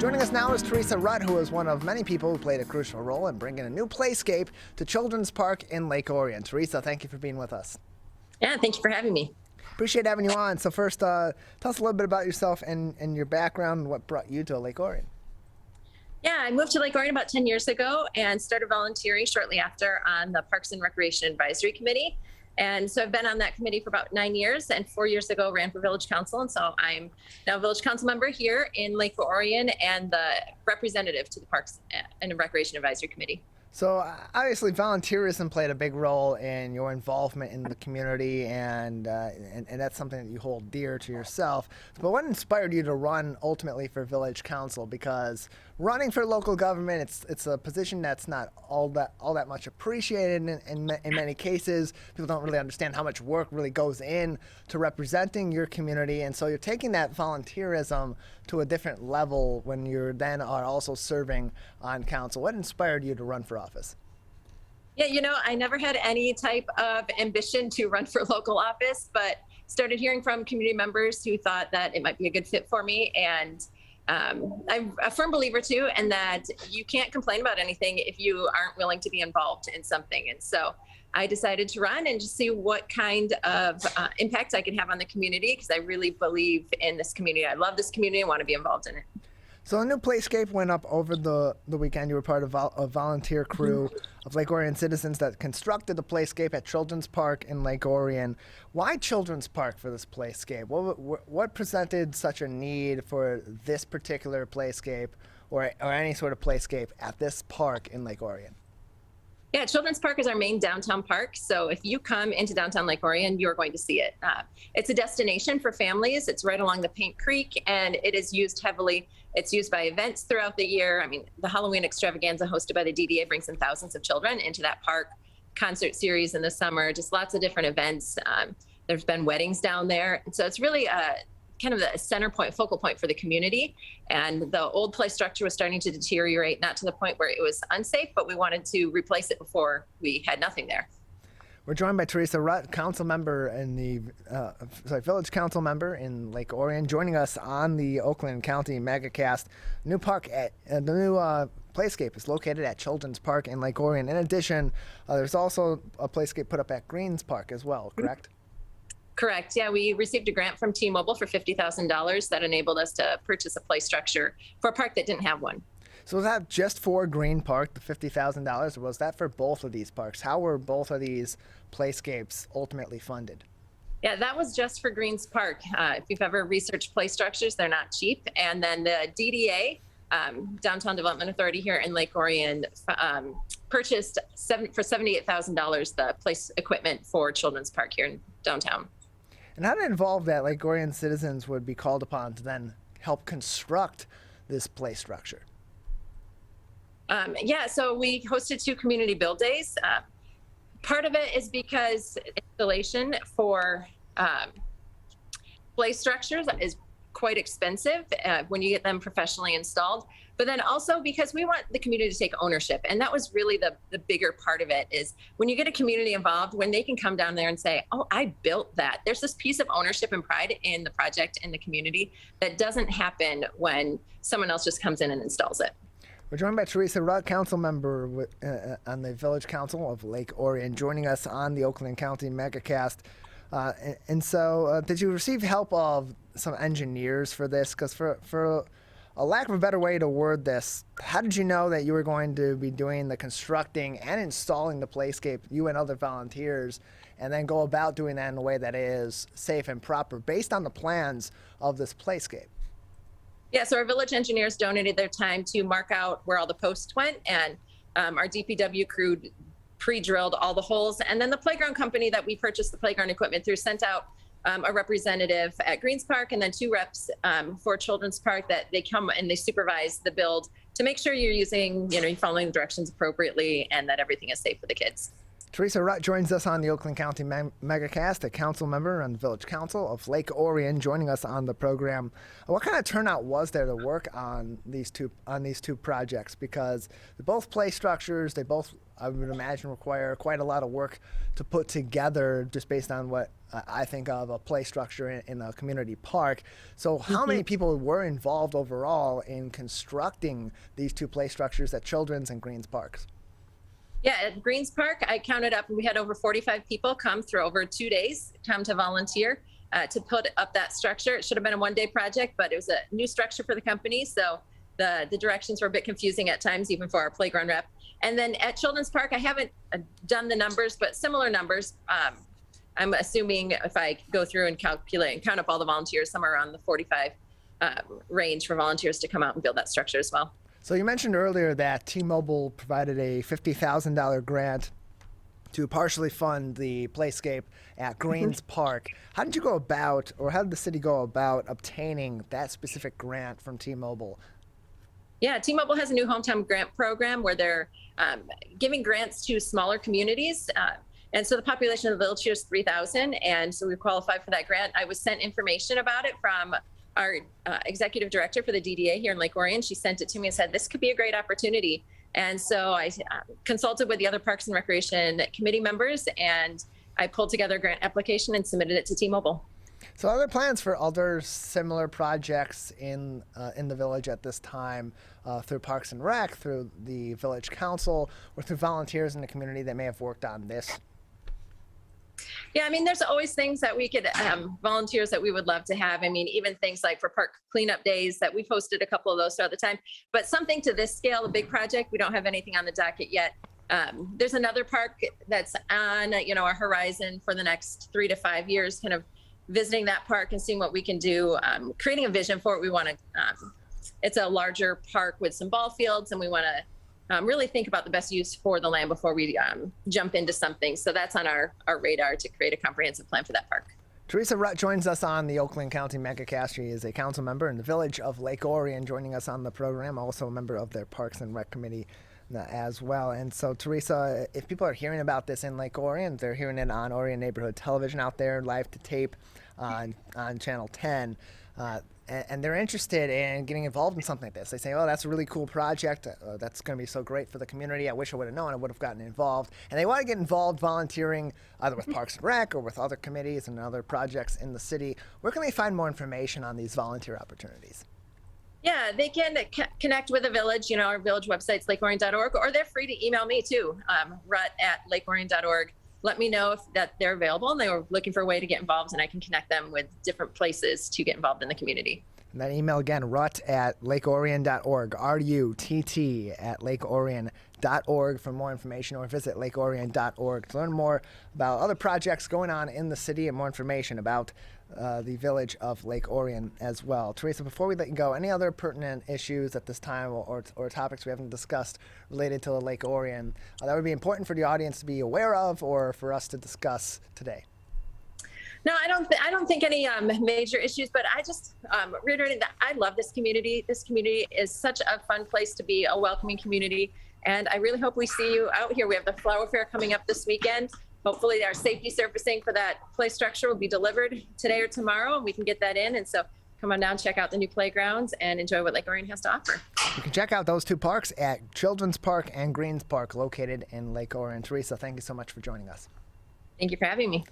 Joining us now is Teresa Rutt, who is one of many people who played a crucial role in bringing a new playscape to Children's Park in Lake Orion. Teresa, thank you for being with us. Yeah, thank you for having me. Appreciate having you on. So first, tell us a little bit about yourself and your background and what brought you to Lake Orion. Yeah, I moved to Lake Orion about 10 years ago and started volunteering shortly after on the Parks and Recreation Advisory Committee. And so I've been on that committee for about 9 years, and 4 years ago ran for village council. And so I'm now a village council member here in Lake Orion and the representative to the Parks and Recreation Advisory Committee. So obviously volunteerism played a big role in your involvement in the community, and that's something that you hold dear to yourself. But what inspired you to run ultimately for village council? Because running for local government, it's a position that's not all that much appreciated in many cases. People don't really understand how much work really goes in to representing your community, and so you're taking that volunteerism to a different level when you're then are also serving on council. What inspired you to run for office? Yeah, I never had any type of ambition to run for local office, but started hearing from community members who thought that it might be a good fit for me. And I'm a firm believer too, and that you can't complain about anything if you aren't willing to be involved in something. And so I decided to run and just see what kind of impact I could have on the community, because I really believe in this community. I love this community. I want to be involved in it. So a new playscape went up over the weekend. You were part of a volunteer crew of Lake Orion citizens that constructed the playscape at Children's Park in Lake Orion. Why Children's Park for this playscape? What presented such a need for this particular playscape or any sort of playscape at this park in Lake Orion? Yeah, Children's Park is our main downtown park. So if you come into downtown Lake Orion, you're going to see it. It's a destination for families. It's right along the Paint Creek, and it is used heavily. It's used by events throughout the year. I mean, the Halloween extravaganza hosted by the DDA brings in thousands of children into that park. Concert series in the summer, just lots of different events. There's been weddings down there. And so it's really kind of the center point, focal point for the community. And the old play structure was starting to deteriorate, not to the point where it was unsafe, but we wanted to replace it before we had nothing there. We're joined by Teresa Rutt, council member in the village council member in Lake Orion, joining us on the Oakland County MegaCast. The new playscape is located at Children's Park in Lake Orion. In addition, there's also a playscape put up at Greens Park as well, correct? Correct. Yeah, we received a grant from T-Mobile for $50,000 that enabled us to purchase a play structure for a park that didn't have one. So was that just for Green Park, the $50,000, or was that for both of these parks? How were both of these playscapes ultimately funded? Yeah, that was just for Greens Park. If you've ever researched play structures, they're not cheap. And then the DDA, Downtown Development Authority here in Lake Orion, purchased for $78,000 the place equipment for Children's Park here in downtown. And how did it involve that Lake Orion citizens would be called upon to then help construct this play structure? Yeah, so we hosted 2 community build days. Part of it is because installation for play structures is quite expensive when you get them professionally installed, but then also because we want the community to take ownership. And that was really the bigger part of it, is when you get a community involved, when they can come down there and say, oh, I built that. There's this piece of ownership and pride in the project in the community that doesn't happen when someone else just comes in and installs it. We're joined by Teresa Rutt, council member on the Village Council of Lake Orion, joining us on the Oakland County MegaCast. So did you receive help of some engineers for this? Because for a lack of a better way to word this, how did you know that you were going to be doing the constructing and installing the playscape, you and other volunteers, and then go about doing that in a way that is safe and proper based on the plans of this playscape? Yeah, so our village engineers donated their time to mark out where all the posts went, and our DPW crew pre-drilled all the holes. And then the playground company that we purchased the playground equipment through sent out a representative at Greens Park and then 2 reps for Children's Park that they come and they supervise the build to make sure you're using, you're following the directions appropriately and that everything is safe for the kids. Teresa Rutt joins us on the Oakland County Megacast, a council member on the Village Council of Lake Orion, joining us on the program. What kind of turnout was there to work on these two projects? Because they're both play structures. They both, I would imagine, require quite a lot of work to put together, just based on what I think of a play structure in a community park. So how many people were involved overall in constructing these two play structures at Children's and Greens Parks? Yeah, at Greens Park, I counted up, we had over 45 people come through over 2 days, come to volunteer to put up that structure. It should have been a one-day project, but it was a new structure for the company, so the directions were a bit confusing at times, even for our playground rep. And then at Children's Park, I haven't done the numbers, but similar numbers. I'm assuming if I go through and calculate and count up all the volunteers, somewhere around the 45 range for volunteers to come out and build that structure as well. So you mentioned earlier that T-Mobile provided a $50,000 grant to partially fund the playscape at Greens Park. How did you go about, or how did the city go about obtaining that specific grant from T-Mobile? Yeah, T-Mobile has a new hometown grant program where they're giving grants to smaller communities. And so the population of the village here is 3,000, and so we qualified for that grant. I was sent information about it from our executive director for the DDA here in Lake Orion. She sent it to me and said, this could be a great opportunity. And so I consulted with the other Parks and Recreation committee members, and I pulled together a grant application and submitted it to T-Mobile. So are there plans for other similar projects in the village at this time through Parks and Rec, through the Village Council, or through volunteers in the community that may have worked on this? Yeah, I mean, there's always things that we could, volunteers that we would love to have. I mean, even things like for park cleanup days that we've hosted a couple of those throughout the time, but something to this scale, a big project, we don't have anything on the docket yet. There's another park that's on, our horizon for the next 3 to 5 years, kind of visiting that park and seeing what we can do, creating a vision for it. We want to, it's a larger park with some ball fields, and we want to really think about the best use for the land before we jump into something. So that's on our radar, to create a comprehensive plan for that park. Teresa Rutt joins us on the Oakland County Megacast. She is a council member in the Village of Lake Orion, joining us on the program, also a member of their Parks and Rec Committee as well. And so, Teresa, if people are hearing about this in Lake Orion, they're hearing it on Orion Neighborhood Television out there, live to tape on Channel 10. And they're interested in getting involved in something like this. They say, oh, that's a really cool project. That's going to be so great for the community. I wish I would have known. I would have gotten involved. And they want to get involved volunteering either with Parks and Rec or with other committees and other projects in the city. Where can they find more information on these volunteer opportunities? Yeah, they can connect with the village. Our village website's lakeorion.org, or they're free to email me too, rutt@lakeorion.org. Let me know that they're available and they were looking for a way to get involved, and I can connect them with different places to get involved in the community. And that email again, rutt@lakeorion.org, RUTT@lakeorion.org for more information, or visit lakeorion.org to learn more about other projects going on in the city and more information about the Village of Lake Orion as well. Teresa, before we let you go, any other pertinent issues at this time or topics we haven't discussed related to Lake Orion that would be important for the audience to be aware of or for us to discuss today? No, I don't think any major issues, but I just reiterating that I love this community. This community is such a fun place to be, a welcoming community, and I really hope we see you out here. We have the Flower Fair coming up this weekend. Hopefully our safety surfacing for that play structure will be delivered today or tomorrow, and we can get that in. And so come on down, check out the new playgrounds, and enjoy what Lake Orion has to offer. You can check out those two parks at Children's Park and Greens Park, located in Lake Orion. Teresa, thank you so much for joining us. Thank you for having me.